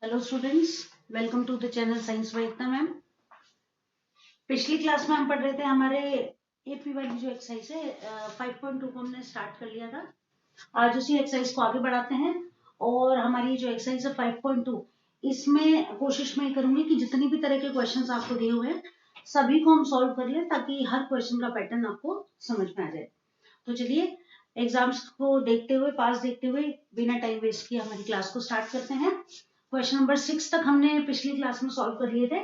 Hello students, welcome to the channel science by Ekta ma'am. पिछली class में हम पढ़ रहे थे हमारे एपी वाली जो एक्सरसाइज है 5.2 को हमने स्टार्ट कर लिया था। आज उसी एक्सरसाइज को आगे बढ़ाते हैं और हमारी जो एक्सरसाइज है 5.2 इसमें कोशिश मैं करूंगी कि जितनी भी तरह के क्वेश्चंस आपको दिए हुए हैं सभी को हम सॉल्व कर लें ताकि हर क्वेश्चन का पैटर्न आपको समझ में आ जाए। तो चलिए एग्जाम्स को देखते हुए, पास देखते हुए, बिना टाइम वेस्ट किए हमारी क्लास को स्टार्ट करते हैं। क्वेश्चन नंबर 6 तक हमने पिछली क्लास में सॉल्व कर लिए थे।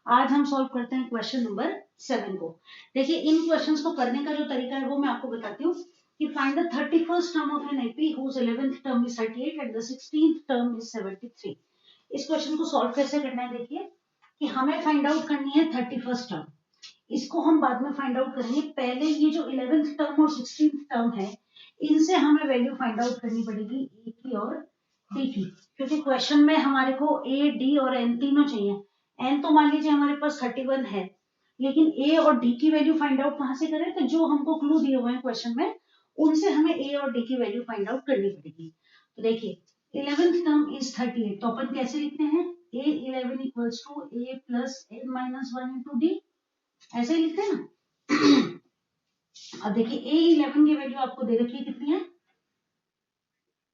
आज हम सॉल्व करते हैं क्वेश्चन नंबर 7 को। देखिए इन क्वेश्चंस को करने का जो तरीका है वो मैं आपको बताती हूँ कि find the 31st term of an AP whose 11th term is 38 and the 16th term is 73। इस क्वेश्चन को सॉल्व कैसे करना है, देखिए कि हमें फाइंड आउट करनी है 31st टर्म। इसको हम बाद में फाइंड आउट करेंगे। पहले ये जो 11th टर्म और 16th टर्म है इनसे हमें वैल्यू फाइंड आउट करनी पड़ेगी ए की और डी की, क्योंकि क्वेश्चन में हमारे को ए, डी और एन तीनों चाहिए। एन तो मान लीजिए हमारे पास 31 है, लेकिन ए और डी की वैल्यू फाइंड आउट कहां से करें? तो जो हमको क्लू दिए हुए हैं क्वेश्चन में उनसे हमें ए और डी की वैल्यू फाइंड आउट करनी पड़ेगी। तो देखिए 11th टर्म इज 38, तो अपन कैसे लिखते हैं? A11 equals to a plus N minus 1 into d, ऐसे ही लिखते हैं ना। अब देखिए A11 की वैल्यू आपको दे रखी है, कितनी है?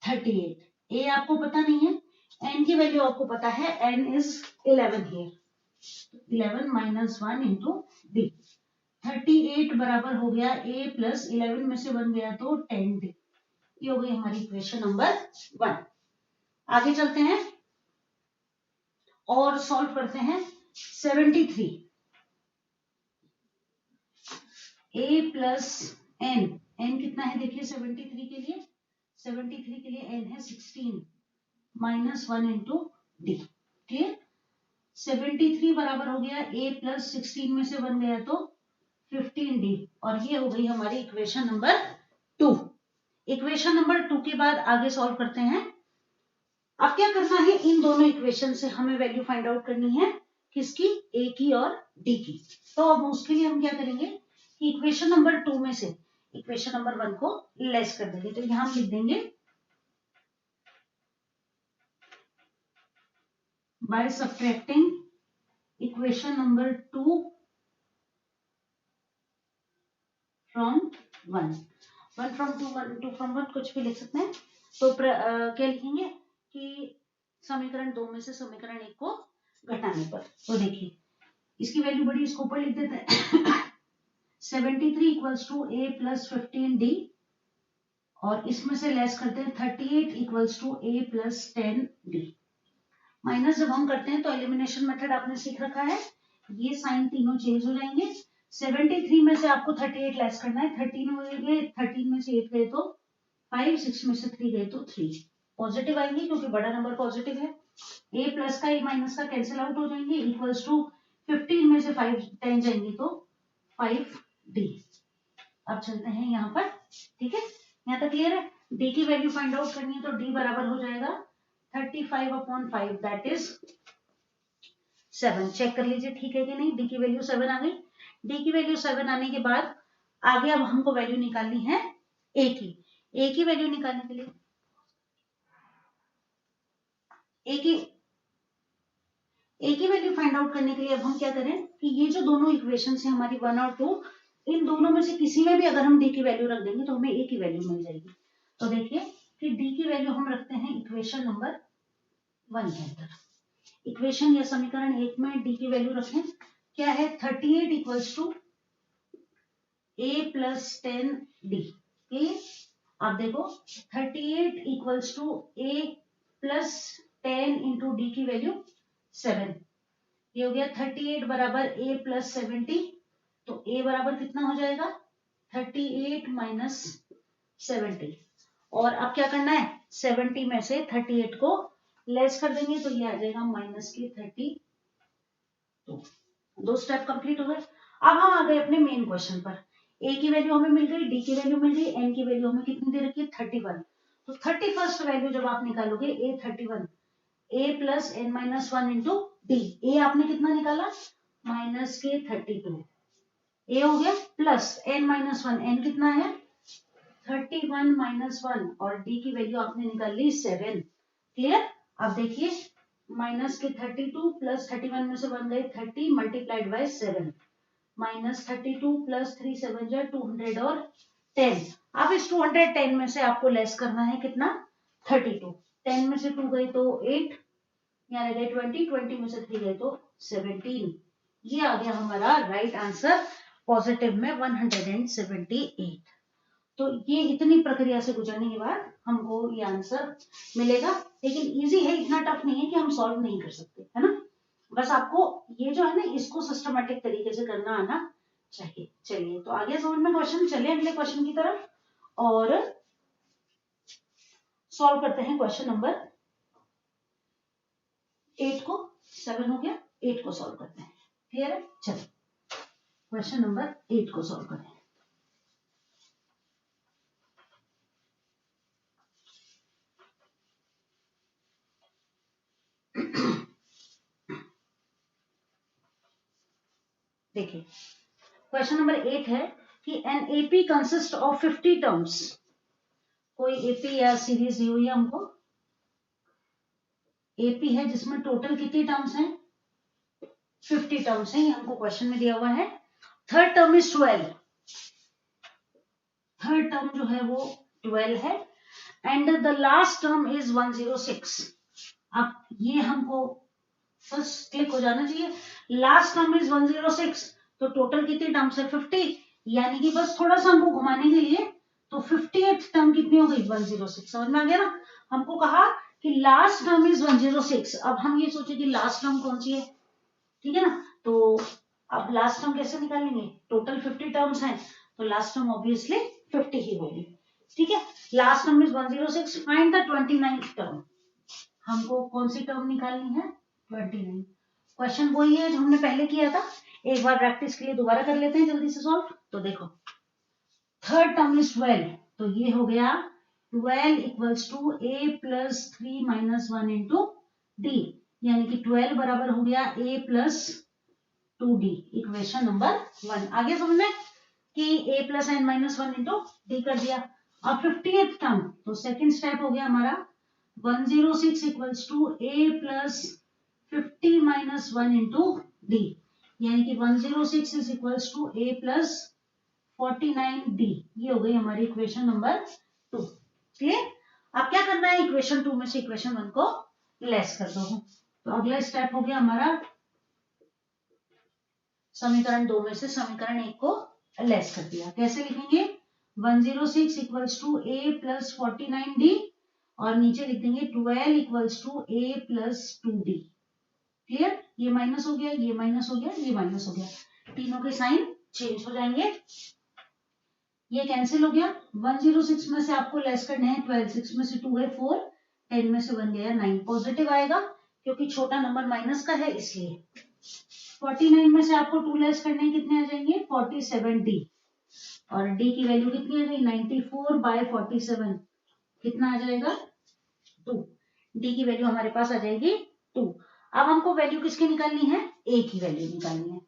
38। ए आपको पता नहीं है, एन की वैल्यू आपको पता है, n is 11 here. 11 minus 1 into d, 38 बराबर हो गया ए प्लस 11 में से बन गया तो 10 डी। ये हो गई हमारी इक्वेशन नंबर 1। आगे चलते हैं और सॉल्व करते हैं 73। ए प्लस एन, एन कितना है देखिए 73 के लिए? 73 के लिए एन है 16 माइनस 1 इंटू डी। क्लियर? 73 बराबर हो गया ए प्लस 16 में से बन गया तो 15 डी, और ये हो गई हमारी इक्वेशन नंबर 2। इक्वेशन नंबर 2 के बाद आगे सॉल्व करते हैं। अब क्या करना है, इन दोनों इक्वेशन से हमें वैल्यू फाइंड आउट करनी है, किसकी? ए की और डी की। तो अब उसके लिए हम क्या करेंगे कि इक्वेशन नंबर 2 में से इक्वेशन नंबर 1 को लेस कर देंगे। तो यहां लिख देंगे by subtracting equation number 2 from 1, 1 from 2, 2 from 1, कुछ भी लिख सकते हैं। तो क्या लिखेंगे कि समीकरण 2 में से समीकरण 1 को घटाने पर। तो देखिए इसकी वैल्यू बड़ी, इसको ऊपर लिख देते हैं 73 equals to a plus 15 d, और इसमें से लेस करते हैं 38 equals to a plus 10 d. Minus जब हम करते हैं तो एलिमिनेशन मेथड आपने सीख रखा है, ये साइन तीनों चेंज हो जाएंगे। 73 में से आपको 38 लेस करना है, 13 में से 8 गए तो 5, 6 में से 3 गए तो 3 पॉजिटिव आएंगे क्योंकि बड़ा नंबर पॉजिटिव है। ए प्लस का ए माइनस का कैंसिल आउट हो जाएंगे, इक्वल्स टू 15 में से 5 10 जाएंगे तो 5 डी। अब चलते हैं यहाँ पर, ठीक है, यहाँ तक क्लियर है? डी की वैल्यू फाइंड आउट करनी है तो डी बराबर हो जाएगा 35/5, दैट इज 7। चेक कर लीजिए ठीक है कि नहीं, डी की वैल्यू 7 आ गई। डी की वैल्यू 7 आने के बाद आगे अब हमको वैल्यू निकालनी है ए की। ए की वैल्यू निकालने के लिए ए की वैल्यू फाइंड आउट करने के लिए अब हम क्या करें कि ये जो दोनों इक्वेशन है हमारी 1 और 2, इन दोनों में से किसी में भी अगर हम डी की वैल्यू रख देंगे तो हमें ए की वैल्यू मिल जाएगी। तो देखिए कि डी की वैल्यू हम रखते हैं इक्वेशन नंबर 1 के अंदर। इक्वेशन या समीकरण 1 में डी की वैल्यू रखें, क्या है? 38 equals to a plus 10 d. अब देखो 38 equals to a plus 10 into d की वैल्यू 7, ये हो गया 38 बराबर ए प्लस 70। तो ए बराबर कितना हो जाएगा? 38 माइनस 70। और अब क्या करना है, 70 में से 38 को लेस कर देंगे तो ये आ जाएगा माइनस के 32। दो स्टेप कंप्लीट हो गए। अब हम आ गए अपने मेन क्वेश्चन पर। ए की वैल्यू हमें मिल गई, डी की वैल्यू मिल गई, एन की वैल्यू हमें कितनी दे रखी है? 31। तो 31st वैल्यू जब आप निकालोगे A 31, A plus N minus 1 into D. A आपने कितना निकाला? माइनस के 32। ए हो गया प्लस एन माइनस 1, एन कितना है? 31 माइनस 1, और डी की वैल्यू आपने निकाल ली 7। क्लियर? अब देखिए माइनस के 32 प्लस 31 में से 1 गए 30 मल्टीप्लाइड बाय 7 माइनस 32 प्लस 3 7 जा 200 और 10। अब इस 210 में से आपको लेस करना है कितना 32। 10 में से 2 गए तो 8, यहाँ रह गए 20, 20 में से 3 गए तो 17। ये आ गया हमारा राइट आंसर पॉजिटिव में 178। तो ये इतनी प्रक्रिया से गुजरने के बाद हमको ये आंसर मिलेगा, लेकिन इजी है, इतना टफ नहीं है कि हम सॉल्व नहीं कर सकते, है ना। बस आपको ये जो है ना इसको सिस्टमेटिक तरीके से करना आना चाहिए। चलिए तो आगे समझ में क्वेश्चन, चलिए अगले क्वेश्चन की तरफ और सॉल्व करते हैं क्वेश्चन नंबर 8 को। 7 हो गया, 8 को सॉल्व करते हैं। क्लियर है, चलिए क्वेश्चन नंबर 8 को सॉल्व करें। देखिए क्वेश्चन नंबर 8 है कि an AP consist of 50 terms. कोई एपी या सीरीज दी हुई है हमको, एपी है जिसमें टोटल कितनी टर्म्स हैं 50 टर्म्स हैं, ये हमको क्वेश्चन में दिया हुआ है। Third term is 12, third term जो है वो 12 है and the last term is 106। अब ये हमको फर्स्ट क्लिक हो जाना चाहिए, लास्ट टर्म इज 106 तो टोटल कितनी टर्म्स है 50, यानी कि बस थोड़ा सा हमको घुमाने के लिए तो 50th टर्म कितनी हो गई 106। समझ में आ गया ना। हमको कहा कि लास्ट टर्म इज 106, अब हम ये सोचे कि लास्ट टर्म कौन सी है, ठीक है ना। तो अब लास्ट टर्म कैसे निकालेंगे, टोटल 50 टर्म्स हैं तो लास्ट टर्म ऑब्वियसली 50 ही होगी, ठीक है। Last term is 106, find the 29th term. हमको कौन सी टर्म निकालनी है 29। क्वेश्चन वही है जो हमने पहले किया था, एक बार प्रैक्टिस के लिए दोबारा कर लेते हैं जल्दी से सॉल्व। तो देखो थर्ड टर्म इज 12, तो ये हो गया 12 equals to a plus 3 minus 1 into d, यानी कि 12 बराबर हो गया a plus 2d, equation number 1। आगे समझ में कि a plus N minus 1 into d कर दिया। अब 50th टर्म, तो सेकेंड स्टेप हो गया हमारा 106 equals to a plus 50 minus 1 into d, यानी कि 106 is equals to a plus 49d। ये हो गई हमारी इक्वेशन नंबर 2। क्लियर। अब क्या करना है, इक्वेशन 2 में से इक्वेशन 1 को लेस कर दो। तो अगला स्टेप हो गया हमारा समीकरण 2 में से समीकरण 1 को लेस कर दिया। कैसे लिखेंगे 106 equals to a plus 49d और नीचे लिख देंगे 12 equals to a plus 2d। Clear, ये माइनस हो गया, ये माइनस हो गया, ये माइनस हो गया, तीनों के साइन चेंज हो जाएंगे, ये कैंसिल हो गया। 106 में से आपको लेस करने हैं 12, 6 में से 2 है 4, 10 में से 1 गया 9, पॉजिटिव आएगा क्योंकि छोटा नंबर माइनस का है इसलिए। 49 में से आपको 2 लेस करने कितने आ जाएंगे 47d, और d की वैल्यू कितनी आ गई 94 बाय 47, कितना आ जाएगा 2, d की वैल्यू हमारे पास आ जाएगी 2। अब हमको वैल्यू किसकी निकालनी है, a की वैल्यू निकालनी है।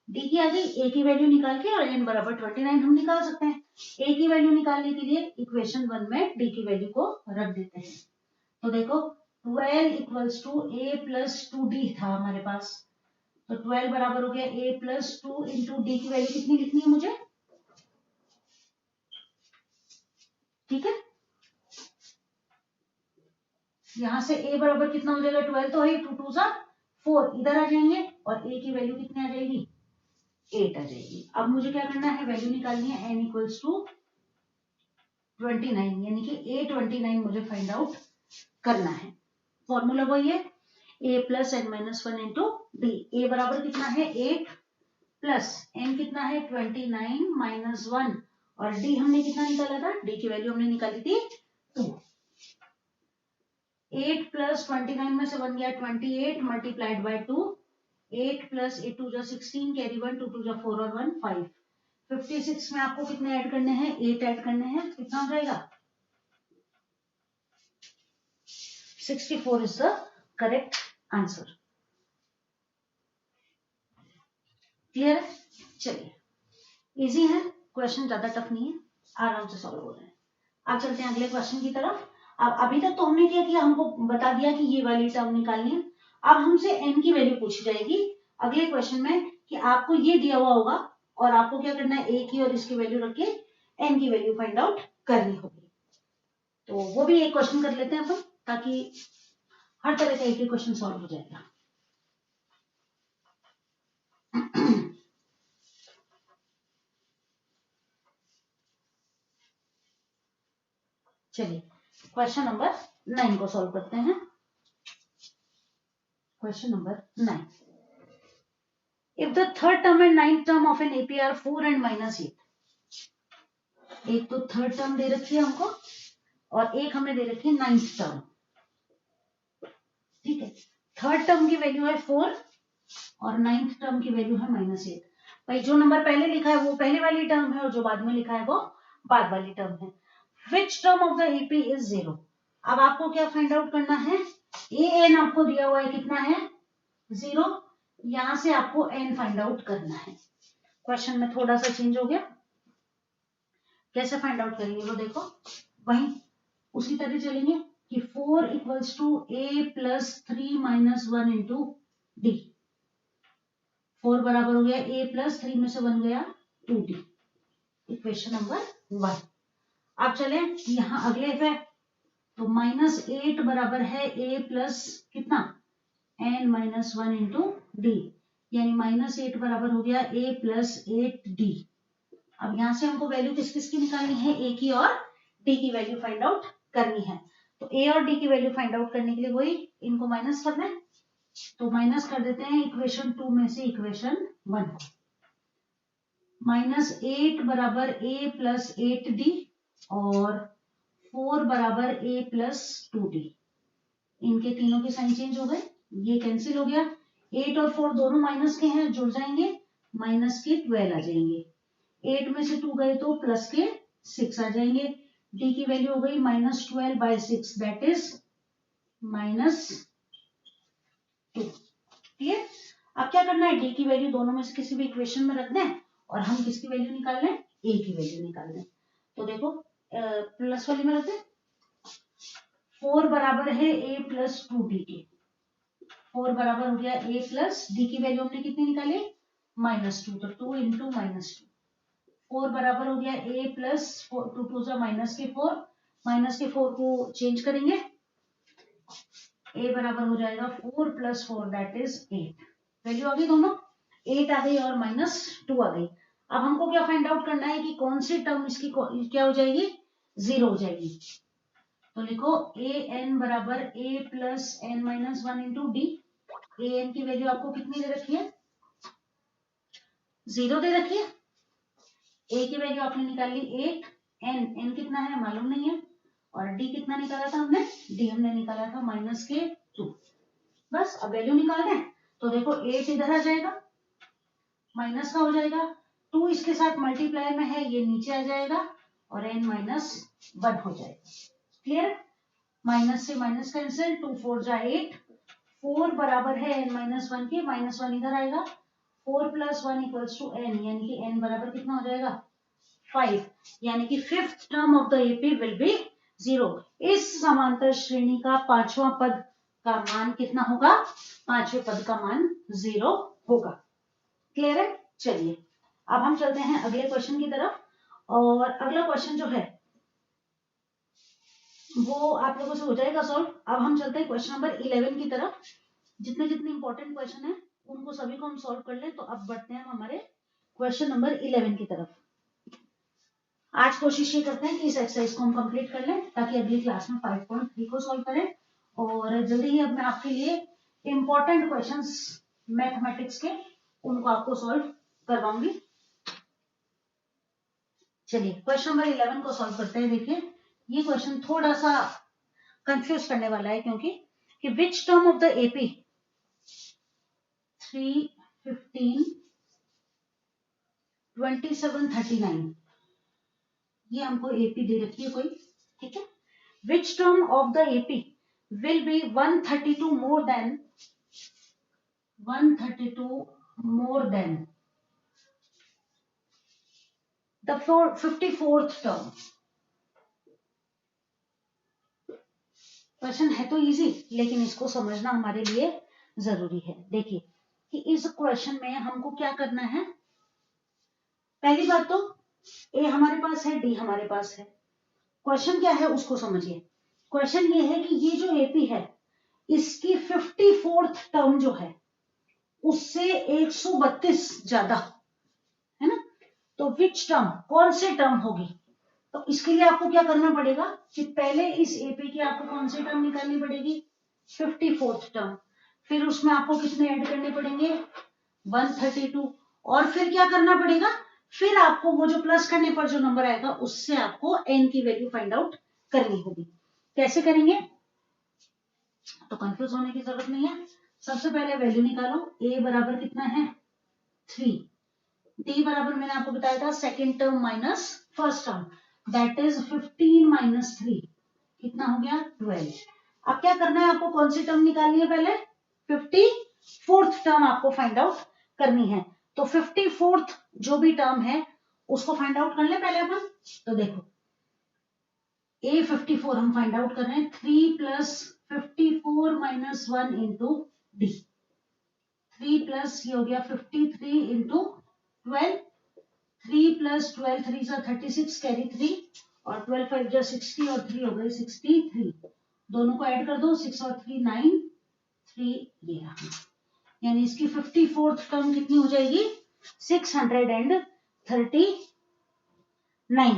डी की आ गई, ए की वैल्यू निकाल के और n बराबर 29 हम निकाल सकते हैं। ए की वैल्यू निकालने के लिए इक्वेशन 1 में डी की वैल्यू को रख देते हैं। तो देखो 12 equals to a plus 2d था हमारे पास, तो 12 बराबर हो गया a प्लस 2 इंटू डी की वैल्यू कितनी लिखनी है मुझे, ठीक है। यहां से a बराबर कितना हो जाएगा 12 तो है 2 2 4, इधर आ जाएंगे और a की वैल्यू कितनी आ जाएगी 8 आ जाएगी। अब मुझे क्या करना है, वैल्यू निकालनी है n इक्वल्स टू 29, यानी कि a29 मुझे फाइंड आउट करना है। फॉर्मूला वही है a plus N minus 1 into D. A बराबर कितना है 8 प्लस n कितना है 29 माइनस 1 और d हमने कितना निकाला था, d की वैल्यू हमने निकाली थी 2। 8 प्लस 29 में से 1 गया 28 मल्टीप्लाइड बाय 2, 8 प्लस 8 2 जा 16, कैरी 1 2 2 जा 4 और 1 5। 56 में आपको कितने ऐड करने हैं 8 ऐड करने हैं, कितना हो जाएगा 64 is the correct answer. Clear है, चलिए इजी है क्वेश्चन, ज्यादा टफ नहीं है, आराम से सॉल्व हो रहे हैं। अब चलते हैं अगले क्वेश्चन की तरफ। अब अभी तक तो हमने क्या किया, हमको बता दिया कि ये वाली टर्म निकालनी है। अब हमसे n की वैल्यू पूछी जाएगी अगले क्वेश्चन में कि आपको ये दिया हुआ होगा और आपको क्या करना है, a की और इसकी वैल्यू रख के n की वैल्यू फाइंड आउट करनी होगी। तो वो भी एक क्वेश्चन कर लेते हैं अपन, ताकि हर तरह का एक ही क्वेश्चन सॉल्व हो जाएगा। चलिए क्वेश्चन नंबर 9 को सॉल्व करते हैं। Question number 9, if the third term and ninth term of an AP are 4 and -8, एक तो थर्ड टर्म दे रखी है हमको और एक हमें दे रखी है नाइन्थ टर्म। ठीक है, थर्ड टर्म की वैल्यू है 4 और नाइन्थ टर्म की वैल्यू है -8। भाई जो नंबर पहले लिखा है वो पहले वाली टर्म है और जो बाद में लिखा है वो बाद वाली टर्म है। Which term of the AP is 0? अब आपको क्या फाइंड आउट करना है, ए एन आपको दिया हुआ है कितना है 0, यहां से आपको एन फाइंड आउट करना है। क्वेश्चन में थोड़ा सा चेंज हो गया, कैसे फाइंड आउट करेंगे वो देखो, वहीं उसी तरह चलेंगे कि 4 equals to a plus 3 minus 1 into d. 4 बराबर हो गया a प्लस 3 में से बन गया 2d, इक्वेशन नंबर 1। अब चले यहां अगले पे, तो -8 बराबर है a प्लस कितना n माइनस 1 इंटू डी, यानी -8 बराबर हो गया a प्लस 8d। अब यहां से हमको वैल्यू किस किस की निकालनी है, a की और d की वैल्यू फाइंड आउट करनी है। तो a और d की वैल्यू फाइंड आउट करने के लिए वही इनको माइनस करना है, तो माइनस कर देते हैं इक्वेशन 2 में से इक्वेशन 1 को। -8 बराबर a प्लस 8d और 4 बराबर a प्लस 2d। इनके तीनों के साइन चेंज हो गए, ये कैंसिल हो गया। 8 और 4 दोनों माइनस के हैं, जुड़ जाएंगे, माइनस के 12 आ जाएंगे। 8 में से 2 गए तो प्लस के 6 आ जाएंगे। d की वैल्यू हो गई -12/6, दैट इज -2। क्लियर? अब क्या करना है, d की वैल्यू दोनों में से किसी भी इक्वेशन में रख दें और हम किसकी वैल्यू निकाल लें, a की वैल्यू निकाल लें। तो देखो प्लस वाली में रख दें, 4 बराबर है a प्लस 2d के। 4 बराबर हो गया a प्लस d की वैल्यू हमने कितनी निकाली -2, तो 2 इंटू -2। 4 बराबर हो गया a प्लस 2 2 जा -4, -4 को चेंज करेंगे, a बराबर हो जाएगा 4 + 4 दैट इज 8। वैल्यू आ गई दोनों, 8 आ गई और -2 आ गई। अब हमको क्या फाइंड आउट करना है कि कौन सी टर्म इसकी क्या हो जाएगी, 0 हो जाएगी। तो लिखो a n बराबर a plus n minus 1 into D. a n की वैल्यू आपको कितनी दे रखी है, 0 दे रखी है। a की वैल्यू आपने निकाल ली 8, n कितना है मालूम नहीं है, और d कितना निकाला था हमने, d हमने निकाला था -2। बस अब वैल्यू निकाल दें, तो देखो 8 इधर आ जाएगा, माइनस का हो जाएगा, 2 इसके साथ मल्टीप्लाई में है, ये नीचे आ जाएगा और n -1 हो जाएगा। क्लियर? माइनस से माइनस कैंसिल, 2 4 जा 8, 4 बराबर है n -1 के, -1 इधर आएगा, 4 + 1 = n, यानी कि n बराबर कितना हो जाएगा 5, यानी कि fifth term of the AP will be 0। इस समांतर श्रेणी का पांचवा पद का मान कितना होगा, पांचवें पद का मान 0 होगा। क्लियर है? चलिए अब हम चलते हैं अगले क्वेश्चन की तरफ, और अगला क्वेश्चन जो है वो आप लोगों से हो जाएगा सॉल्व। अब हम चलते हैं क्वेश्चन नंबर 11 की तरफ। जितने जितने इंपॉर्टेंट क्वेश्चन है उनको सभी को हम सॉल्व कर लें। तो अब बढ़ते हैं हमारे क्वेश्चन नंबर 11 की तरफ। आज कोशिश ये करते हैं कि इस एक्सरसाइज को हम कंप्लीट कर लें, ताकि अगली क्लास में 5.3 को सॉल्व करें, और जल्दी ही अब मैं आपके लिए इंपॉर्टेंट क्वेश्चंस मैथमेटिक्स के उनको आपको सॉल्व करवाऊंगी। चलिए क्वेश्चन नंबर 11 को सॉल्व करते हैं। देखिए ये क्वेश्चन थोड़ा सा कंफ्यूज करने वाला है, क्योंकि कि which term of the AP 3, 15, 27, 39, ये हमको एपी दे रखी है कोई, ठीक है। Which term of the AP will be 132 more than the 54th term। Question है तो इजी, लेकिन इसको समझना हमारे लिए जरूरी है। देखिए कि इस क्वेश्चन में हमको क्या करना है। पहली बात तो ए हमारे पास है, डी हमारे पास है। क्वेश्चन क्या है उसको समझिए। क्वेश्चन ये है कि ये जो एपी है इसकी 54th टर्म जो है उससे 132 ज्यादा है ना। तो विच टर्म, कौन से टर्म होगी। तो इसके लिए आपको क्या करना पड़ेगा कि पहले इस एपी की आपको कौन सी टर्म निकालनी पड़ेगी, 54th टर्म। फिर उसमें आपको कितने ऐड करने पड़ेंगे, 132। और फिर क्या करना पड़ेगा, फिर आपको वो जो प्लस करने पर जो नंबर आएगा उससे आपको एन की वैल्यू फाइंड आउट करनी होगी। कैसे करेंगे, तो कंफ्यूज होने की जरूरत नहीं है। सबसे पहले वैल्यू निकालो। ए बराबर कितना है 3, डी बराबर मैंने आपको बताया था second term minus first term, that is 15 minus 3, कितना हो गया 12। अब क्या करना है आपको, कौन सी टर्म निकालनी है, पहले 54th टर्म आपको फाइंड आउट करनी है। तो 54th जो भी टर्म है उसको फाइंड आउट कर ले पहले अपन। तो देखो A54 हम फाइंड आउट कर रहे हैं, 3 plus 54 minus 1 into D, 3 plus ये हो गया 53 इंटू 12, 3 प्लस 12 3 जा 36 कैरी 3 और 12 5 जा 60 और 3 हो गए 63। दोनों को ऐड कर दो, 6 और 3 9, 3 ये रहा। यानी इसकी 54th टर्म कितनी हो जाएगी, 639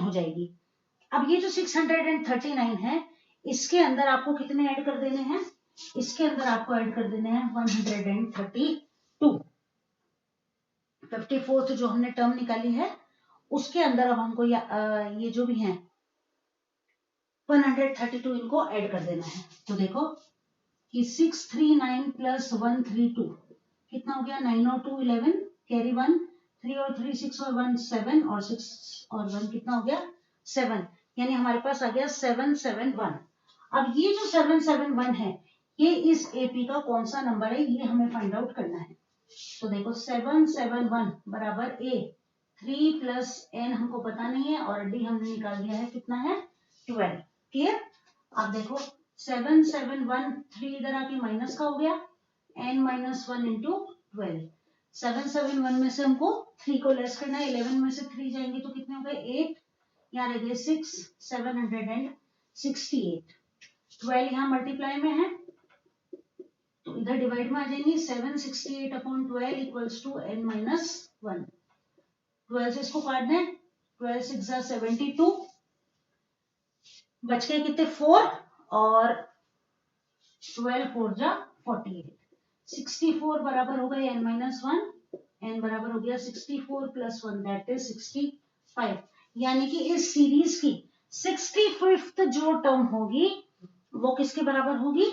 हो जाएगी। अब ये जो 639 है इसके अंदर आपको कितने ऐड कर देने हैं, इसके अंदर आपको ऐड कर देने हैं 132। 54th जो हमने टर्म निकाली है उसके अंदर अब हमको ये जो भी है 132 इनको ऐड कर देना है। तो देखो कि 639 प्लस 132 कितना हो गया, 9 और 2 11 कैरी 1, 3 और 3 6 और 1 7 और 6 और 1 कितना हो गया 7, यानी हमारे पास आ गया 771। अब ये जो 771 है ये इस एपी का कौन सा नंबर है ये हमें फाइंड आउट करना है। तो देखो 771 बराबर ए, 3 प्लस एन हमको पता नहीं है और डी हमने निकाल दिया है कितना है 12। क्लियर। अब देखो 771 3 इधर आके माइनस का हो गया, n माइनस 1 इंटू 12। 771 में से हमको 3 को लेस करना है, 11 में से 3 जाएंगे तो कितने हो गए 8, यहाँ रह गए 6, 768। 12 यहाँ मल्टीप्लाई में है तो इधर डिवाइड में आ जाएंगी, 768 upon 12 equals to n minus 1। 12 से इसको काट दें, 12 6 जा 72, बच गए कितने 4 और 12 4 जा 48। 64 बराबर हो गए n माइनस 1, n बराबर हो गया 64 प्लस 1 दैट इज 65। यानी कि इस सीरीज की 65th जो टर्म होगी वो किसके बराबर होगी,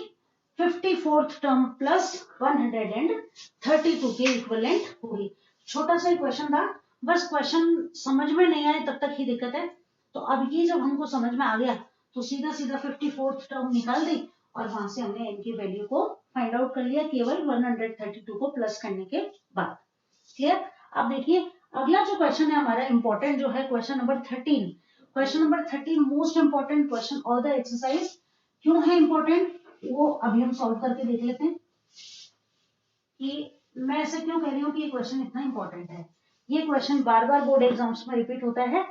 54th टर्म प्लस 132 के इक्विवेलेंट होगी। छोटा सा क्वेश्चन था, बस क्वेश्चन समझ में नहीं आए तब तक ही दिक्कत है। तो अब ये जब हमको समझ में आ गया तो सीधा सीधा 54th टर्म निकाल दी और वहां से हमने n की वैल्यू को फाइंड आउट कर लिया केवल 132 को प्लस करने के बाद। क्लियर। अब देखिए अगला जो क्वेश्चन है हमारा इंपॉर्टेंट जो है question number 13। Question number 13 most important question all the exercise. क्यों है इंपॉर्टेंट वो अभी हम सॉल्व करके देख लेते हैं कि मैं ऐसे क्यों कह रही हूँ कि ये क्वेश्चन इतना इंपॉर्टेंट है। ये क्वेश्चन बार बार बोर्ड एग्जाम्स में रिपीट होता है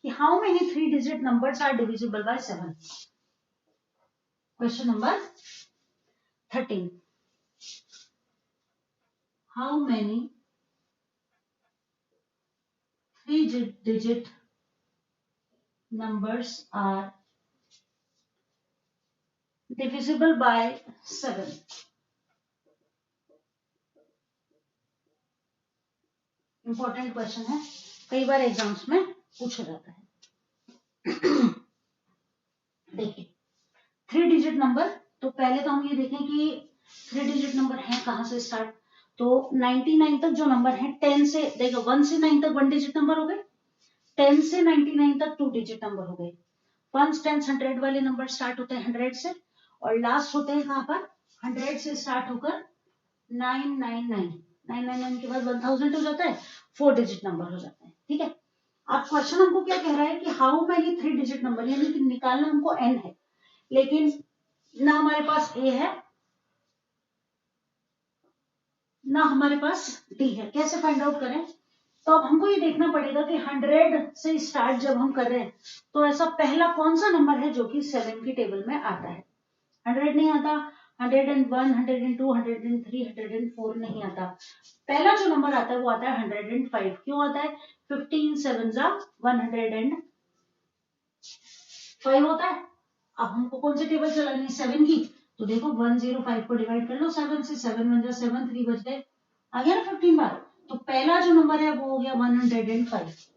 कि how many 3 digit numbers are divisible by 7। Question number 13, how many 3 digit numbers are divisible by 7। Important question है, कई बार एग्जाम्स में पूछा जाता है। देखिए 3 डिजिट नंबर, तो पहले तो हम ये देखें कि 3 डिजिट नंबर है कहां से स्टार्ट। तो 99 तक जो नंबर है 10 से देखो 1 से 9 तक 1 डिजिट नंबर हो गए, 10 से 99 तक 2 डिजिट नंबर हो गए। 1 10 100 वाले नंबर स्टार्ट होते हैं 100 से और लास्ट होते हैं कहां पर 100 से स्टार्ट होकर 999। 999 के बाद 1000 हो जाता है, 4 डिजिट नंबर हो जाता है। ठीक है। अब क्वेश्चन हमको क्या कह रहा है कि हाउ मेनी 3 डिजिट नंबर, यानी कि निकालना हमको n है, लेकिन ना हमारे पास ए है ना हमारे पास डी है। कैसे फाइंड आउट करें? तो अब हमको ये देखना पड़ेगा कि 100 से स्टार्ट जब हम कर रहे हैं तो ऐसा पहला कौन सा नंबर है जो कि 7 की टेबल में आता है। 100 नहीं आता, 101, 102, 103, 104 नहीं आता। पहला जो नंबर आता है वो आता है 105। क्यों आता है? 15 7 जा 105 होता है। अब हमको कौन सी टेबल चलानी है? 7 की। तो देखो 105 को डिवाइड कर लो 7 से, 7 1 जा 7, 3 बच गए, आ गया ना 15 बार। तो पहला जो नंबर है वो हो गया 105।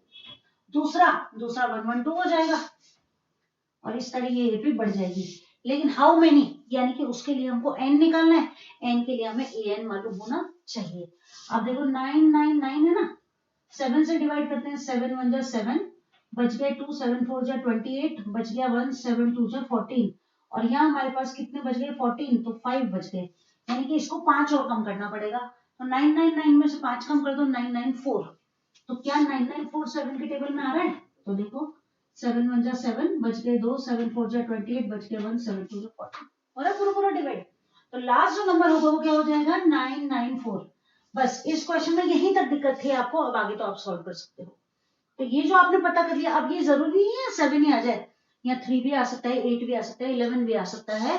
दूसरा 112 हो जाएगा और इस तरीके ये भी बढ़ जाएगी। लेकिन हाउ मेनी, यानी कि उसके लिए हमको एन निकालना है। एन के लिए हमें ए एन मालूम होना चाहिए। अब देखो 999 है ना, 7 से डिवाइड करते हैं, 7 1 जा 7, बच गए 2, 7 4 जा 28, बच गया 1, 7 2 जा 14, और यहाँ हमारे पास कितने बच गए? 14, तो 5 बच गए, यानी कि इसको 5 और कम करना पड़ेगा। तो 999 में से 5 कम कर दो, 994। तो क्या 994 7 की टेबल में आ रहा है? तो देखो 7 1 जा 7, बच गए 2, 7 4 जा 28, बच गए 1, 7 2 जा 40, और पूरा पूरा डिवाइड। तो लास्ट जो नंबर होगा वो क्या हो जाएगा? 994। बस इस क्वेश्चन में यहीं तक दिक्कत थी आपको, अब आगे तो आप सॉल्व कर सकते हो। तो ये जो आपने पता कर लिया, अब ये जरूरी नहीं है 7 ही आ जाए, या 3 भी आ सकता है, 8 भी आ सकता है, 11 भी आ सकता है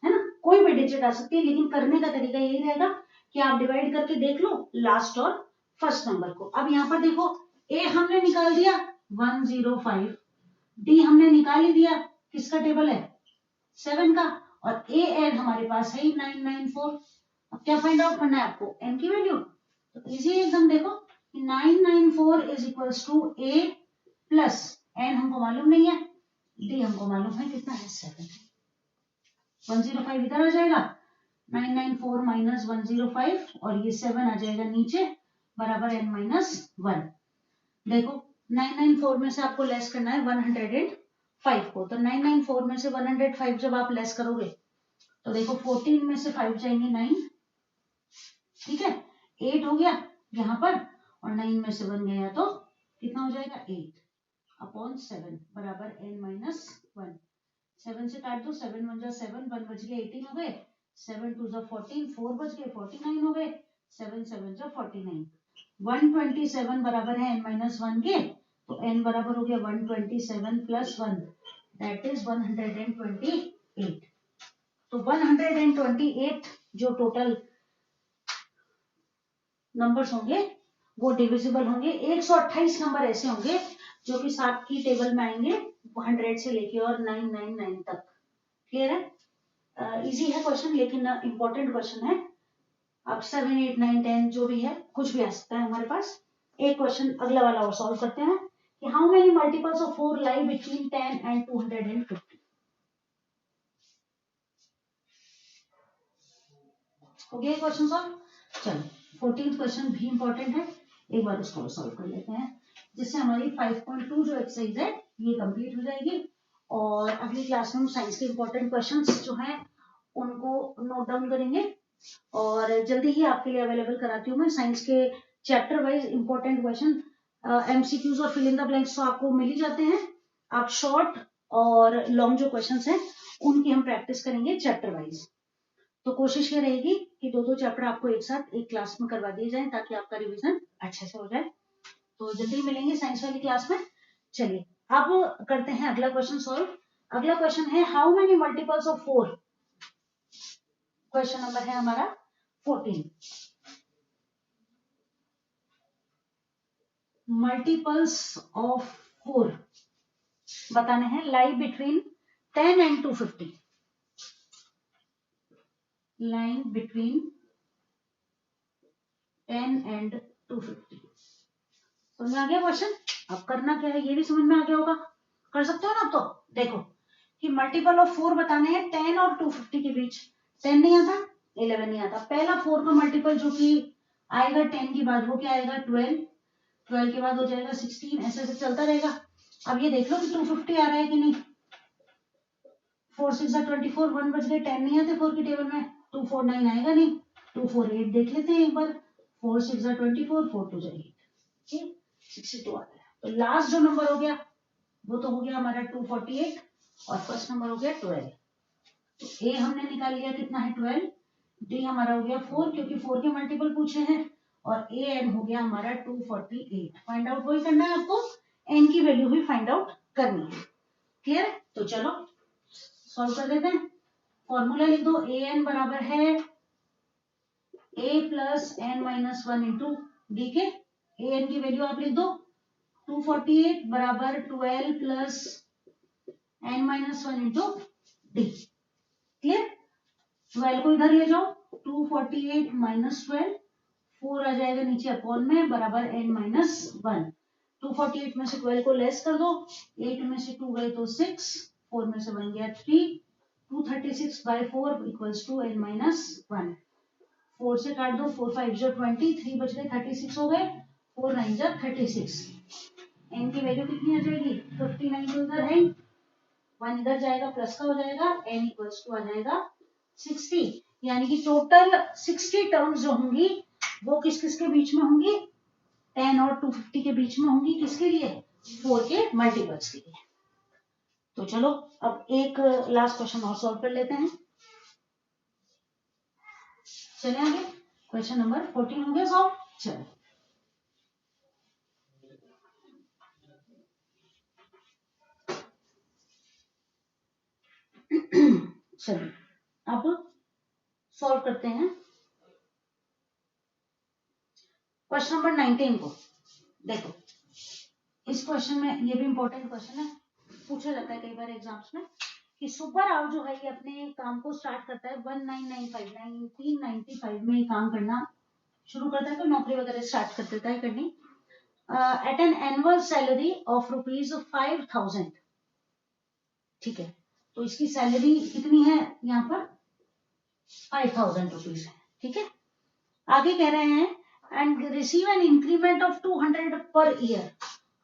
ना, कोई भी डिजिट आ सकती है। लेकिन करने का तरीका यही रहेगा कि आप डिवाइड करके देख लो लास्ट और फर्स्ट नंबर को। अब यहाँ पर देखो ए हमने निकाल दिया 105, डी हमने निकाल ही दिया, किसका टेबल है? 7 का, और ए एन हमारे पास है 994। अब क्या फाइंड आउट करना है आपको? एन की वैल्यू। तो इजी एकदम, देखो 994 is equals to a plus n हमको मालूम नहीं है, डी हमको मालूम है कितना है? 7। 105 इधर आ जाएगा, 994 माइनस 105, और ये 7 आ जाएगा नीचे, बराबर n माइनस 1। देखो 994 में से आपको लेस करना है 105 को, तो 994 में से 105 जब आप लेस करोगे तो देखो 14 में से 5 जाएंगे 9, ठीक है, 8 हो गया यहाँ पर, और 9 में से 1 गया तो कितना हो जाएगा? 8 अपॉन 7 बराबर n माइनस 1। 7 से काट दो, 7 1 जा 7, 1 बच गया 18 हो गए, 7 2 जा 14, 4 बच गए 49 हो गए, 7 7 जा 49। 127 बराबर है n माइनस 1 के, तो n बराबर हो गया 127 प्लस 1, दैट इज 128। तो 128 जो टोटल नंबर्स होंगे वो डिविजिबल होंगे। 128 नंबर ऐसे होंगे जो कि 7 की टेबल में आएंगे, 100 से लेके और 999 तक। क्लियर है? इजी है क्वेश्चन, लेकिन इंपॉर्टेंट क्वेश्चन है। अब 7 8 9 10 जो भी है, कुछ भी आ सकता है हमारे पास। एक क्वेश्चन अगला वाला और सॉल्व करते हैं कि how many multiples of 4 lie between 10 and 250। हो गया क्वेश्चन सॉल्व। चलो 14th क्वेश्चन भी इंपॉर्टेंट है, एक बार उसको सॉल्व कर लेते हैं, जिससे हमारी 5.2 जो एक्सरसाइज है ये कंप्लीट हो जाएगी। और अगली क्लास में हम साइंस के इंपॉर्टेंट क्वेश्चंस जो हैं उनको नोट डाउन करेंगे, और जल्दी ही आपके लिए अवेलेबल कराती हूँ मैं साइंस के chapter wise important question. MCQs और फिल इन द ब्लैंक्स तो आपको मिल ही जाते हैं, आप शॉर्ट और लॉन्ग जो क्वेश्चंस हैं उनकी हम प्रैक्टिस करेंगे चैप्टर वाइज। तो कोशिश ये रहेगी कि दो चैप्टर आपको एक साथ एक क्लास में करवा दिए जाएं, ताकि आपका रिवीजन अच्छे से हो जाए। तो जल्दी मिलेंगे साइंस वाली क्लास में। चलिए अब करते हैं अगला क्वेश्चन सॉल्व। अगला क्वेश्चन है how many multiples of 4। Question number है हमारा 14। मल्टीपल्स ऑफ 4 बताने हैं, lie between 10 and 250। Line between 10 and 250। समझ में आ गया क्वेश्चन? अब करना क्या है ये भी समझ में आ गया होगा, कर सकते हो ना। तो देखो कि मल्टीपल ऑफ 4 बताने हैं 10 और 250 के बीच। 10 नहीं आता, 11 नहीं आता, पहला 4 का मल्टीपल जो कि आएगा 10 के बाद वो क्या आएगा? 12, 12 के बाद हो जाएगा 16, ऐसे ऐसे चलता रहेगा। अब ये देख लो कि 250 आ रहा है कि नहीं। 4 6 24, 1 बच गए, 10 नहीं आते 4 की टेबल में, 249 आएगा नहीं, 248 देख लेते हैं एक बार, 4 6 24, 4 2 8, 62 आता है। तो लास्ट जो नंबर हो गया वो तो हो गया हमारा 248, और फर्स्ट नंबर हो गया 12। तो ए हमने निकाल लिया कितना है 12, डी हमारा हो गया 4 क्योंकि 4 के मल्टीपल पूछे हैं, और ए एन हो गया हमारा 248। फाइंड आउट वही करना है आपको, एन की वैल्यू भी फाइंड आउट करनी है। क्लियर है? तो चलो सॉल्व कर देते हैं। फॉर्मूला लिख दो, ए एन बराबर है a plus N minus 1 into d के। ए एन की वैल्यू आप लिख दो 248 बराबर 12 plus N minus 1 into d. Clear? 12 को इधर ले जाओ, 248 माइनस 12, 4 आ जाएगा नीचे अपॉन में बराबर एन माइनस 1। 248 में से 12 को लेस कर दो, 8 में से 2 गए तो 6, 4 में से 1 गया 3, 236 by 4 equals to n minus 1। 4 से काट दो, 4 5 जो 20, 3 बच गए 36 हो गए, 4 9 जा 36। एन की वैल्यू कितनी आ जाएगी 59, तो इधर है 1 इधर जाएगा प्लस का हो जाएगा, n इक्वल्स टू आ जाएगा 60। यानी कि टोटल 60 टर्म्स जो होंगी वो किस किस के बीच में होंगी, 10 और 250 के बीच में होंगी। किसके लिए? 4 के मल्टीपल्स के लिए। तो चलो अब एक लास्ट क्वेश्चन और सॉल्व कर लेते हैं। चले आगे, क्वेश्चन नंबर 14 हो गया सॉल्व। चलो चलिए अब सॉल्व करते हैं क्वेश्चन नंबर 19 को। देखो इस क्वेश्चन में, ये भी इंपॉर्टेंट क्वेश्चन है, पूछा जाता है कई बार एग्जाम्स में कि सुपर आउट जो है ये अपने काम को स्टार्ट करता है 1995 में काम करना शुरू करता है, तो नौकरी वगैरह स्टार्ट कर देता है करनी at an annual salary of ₹5,000। ठीक है, तो इसकी सैलरी कितनी है यहाँ पर 5,000 रुपीज है। ठीक है, आगे कह रहे हैं and receive an increment of 200 per year.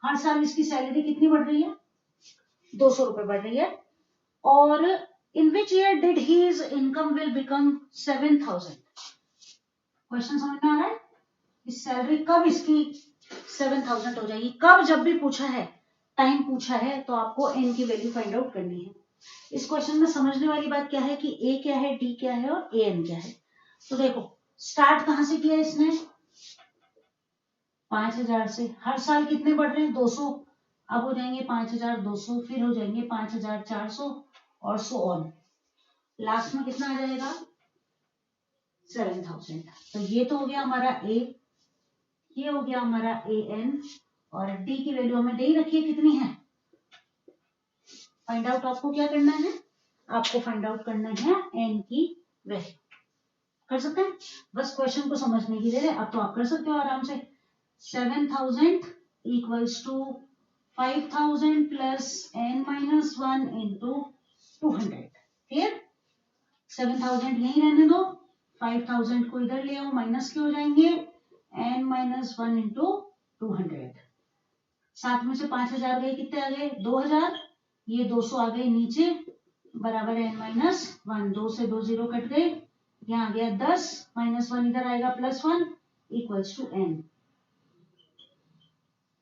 हर साल इसकी सैलरी कितनी बढ़ रही है 200 रुपए बढ़ रही है। और in which year did his income will become 7,000। Question समझ में आ रहा है? इस सैलरी कब इसकी 7,000 हो जाएगी? कब? जब भी पूछा है, टाइम पूछा है, तो आपको एन की वैल्यू फाइंड आउट करनी है। इस क्वेश्चन में समझने वाली बात क्या है कि ए क्या है, डी क्या है और ए एन क्या है। तो देखो स्टार्ट कहां से किया इसने 5,000 से। हर साल कितने बढ़ रहे हैं 200, अब हो जाएंगे 5,200, फिर हो जाएंगे 5,400 और सो ऑन। लास्ट में कितना आ जाएगा 7,000। तो ये तो हो गया हमारा ए, ये हो गया हमारा ए एन, और डी की वैल्यू हमें दे ही रखी है कितनी है। फाइंड आउट आपको क्या करना है, आपको फाइंड आउट करना है एन की वैल्यू। कर सकते हैं, बस क्वेश्चन को समझने की देर है। अब तो आप कर सकते हो आराम से। 7,000 equals to 5,000 plus n minus 1 into 200। Clear? 7,000 यही रहने दो, 5,000 को इधर ले आओ, माइनस के हो जाएंगे n माइनस 1 इंटू 200। 7 में से 5,000 गए, कितने आ गए 2,000, ये 200 आ गए नीचे बराबर n माइनस 1। 2 से 2 0 कट गए, यहाँ आ गया 10 माइनस 1 इधर आएगा प्लस 1 इक्वल्स टू n।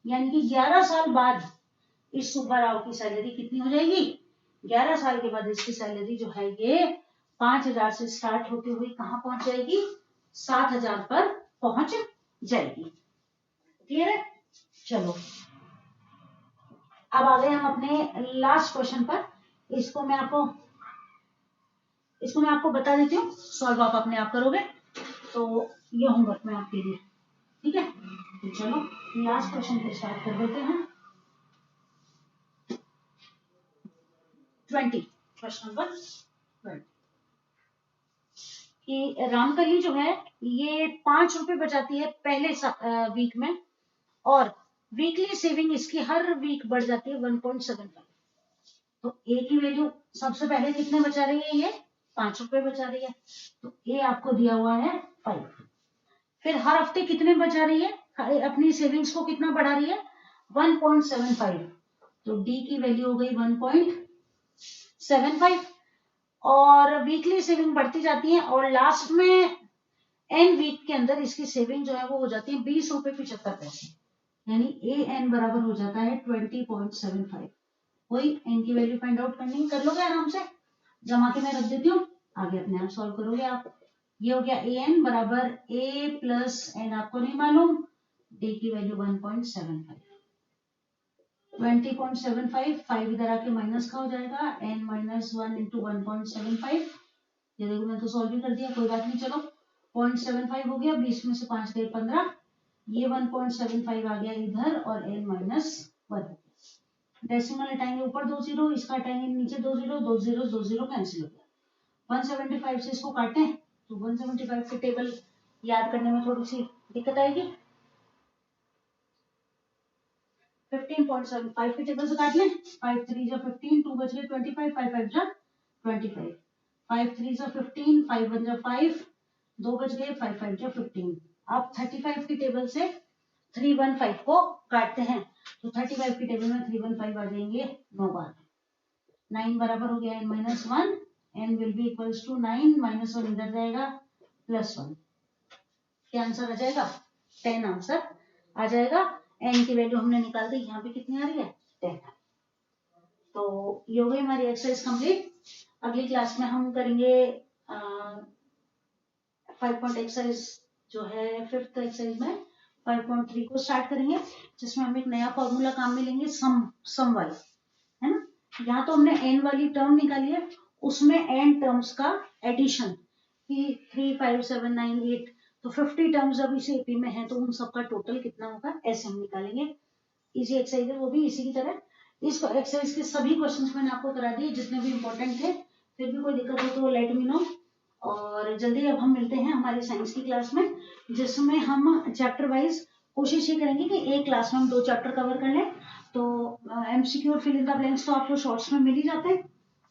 यानी कि 11 साल बाद इस सुब्बाराव की सैलरी कितनी हो जाएगी 11 साल के बाद इसकी सैलरी जो है ये 5,000 से स्टार्ट होते हुए कहां पहुंच जाएगी 7,000 पर पहुंच जाएगी। क्लियर है? चलो अब आ गए हम अपने लास्ट क्वेश्चन पर। इसको मैं आपको बता देती हूँ, सॉल्व आप अपने आप करोगे, तो ये होमवर्क में आपके लिए। ठीक है, तो चलो लास्ट क्वेश्चन को स्टार्ट कर देते हैं। 20, क्वेश्चन नंबर 20 कि रामकली जो है ये 5 रुपए बचाती है पहले वीक में, और वीकली सेविंग इसकी हर वीक बढ़ जाती है 1.75। तो ए की वैल्यू सबसे पहले कितने बचा रही है, ये 5 रुपए बचा रही है, तो ए आपको दिया हुआ है 5। फिर हर हफ्ते कितने बचा रही है, अपनी सेविंग्स को कितना बढ़ा रही है 1.75। तो डी की वैल्यू हो गई 1.75, और वीकली सेविंग बढ़ती जाती है, और लास्ट में एन वीक के अंदर इसकी सेविंग जो है वो हो जाती है 20 रुपए 75 पैसे। यानी ए एन बराबर हो जाता है 20.75। वही एन की वैल्यू फाइंड आउट करनी, कर लोगे आराम से। जमा के मैं रख देती हूँ, आगे अपने आप सॉल्व करोगे आप। ये हो गया ए एन बराबर ए प्लस एन आपको नहीं मालूम, डी की वैल्यू 1.75, 20.75, 5 इधर आके माइनस का हो जाएगा, n माइनस 1 इंटू 1.75। ये देखो मैं तो सॉल्व भी कर दिया, कोई बात नहीं, चलो 0.75 हो गया, 20 में से 5 गए 15, ये 1.75 आ गया इधर और n माइनस 1। डेसिमल हटाएंगे ऊपर 2 जीरो, इसका हटाएंगे नीचे 2 जीरो, 2 जीरो 2 जीरो कैंसिल हो गया। 175 से इसको काटें तो 175 के टेबल याद करने में थोड़ी सी दिक्कत आएगी। 15.75 के टेबल से काट लें, 5 3 जा 15, 2 बच गए 25, 5 5 जा 25, 5 3 जा 15, 5 1 जा 5, 2 बच गए 5 5 जा 15। अब 35 की टेबल से 315 को काटते हैं तो 35 की टेबल में 315 आ जाएंगे 9 बार। 9 बराबर हो गया n minus 1, n will be equals to 9 minus 1 इधर जाएगा प्लस 1। क्या आंसर आ जाएगा? 10 आंसर आ जाएगा। n की वैल्यू हमने निकाल दी, यहाँ पे कितनी आ रही है? 10। तो ये हो गई हमारी एक्सरसाइज कंप्लीट। अगली क्लास में हम करेंगे 5 पॉइंट एक्सरसाइज जो है 5th एक्सरसाइज में 5.3 को स्टार्ट करेंगे, जिसमें हम एक नया फॉर्मूला काम में लेंगे सम वाला, है ना। यहाँ तो हमने n वाली टर्म निकाली है, उसमें n टर्म्स का एडिशन कि 3 5 7 9 8, तो 50 टर्म्स जब इस एपी में है तो उन सबका टोटल कितना होगा ऐसे हम निकालेंगे। इजी एक्सरसाइज है वो भी इसी की तरह। इस एक्सरसाइज के सभी क्वेश्चंस मैंने आपको करा दिए जितने भी इंपॉर्टेंट थे, फिर भी कोई दिक्कत हो तो लेट मी नो। और जल्दी अब हम मिलते हैं हमारी साइंस की क्लास में, जिसमें हम चैप्टर वाइज कोशिश ये करेंगे कि एक क्लास में हम 2 चैप्टर कवर कर लें। तो एमसीक्यू और फिल इन द ब्लैंक्स तो आपको शॉर्ट्स में मिल ही जाते हैं,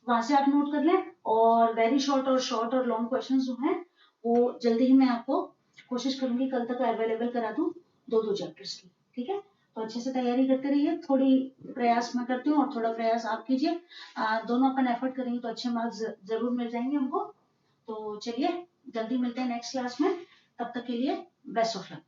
वहां से आप नोट कर लें। और वेरी शॉर्ट और लॉन्ग क्वेश्चन जो हैं वो जल्दी ही मैं आपको कोशिश करूंगी कल तक अवेलेबल करा दूं 2 चैप्टर्स की, ठीक है। तो अच्छे से तैयारी करते रहिए, थोड़ी प्रयास मैं करती हूँ और थोड़ा प्रयास आप कीजिए, दोनों अपन एफर्ट करेंगे तो अच्छे मार्क्स जरूर मिल जाएंगे हमको। तो चलिए जल्दी मिलते हैं नेक्स्ट क्लास में, तब तक के लिए बेस्ट ऑफ लक।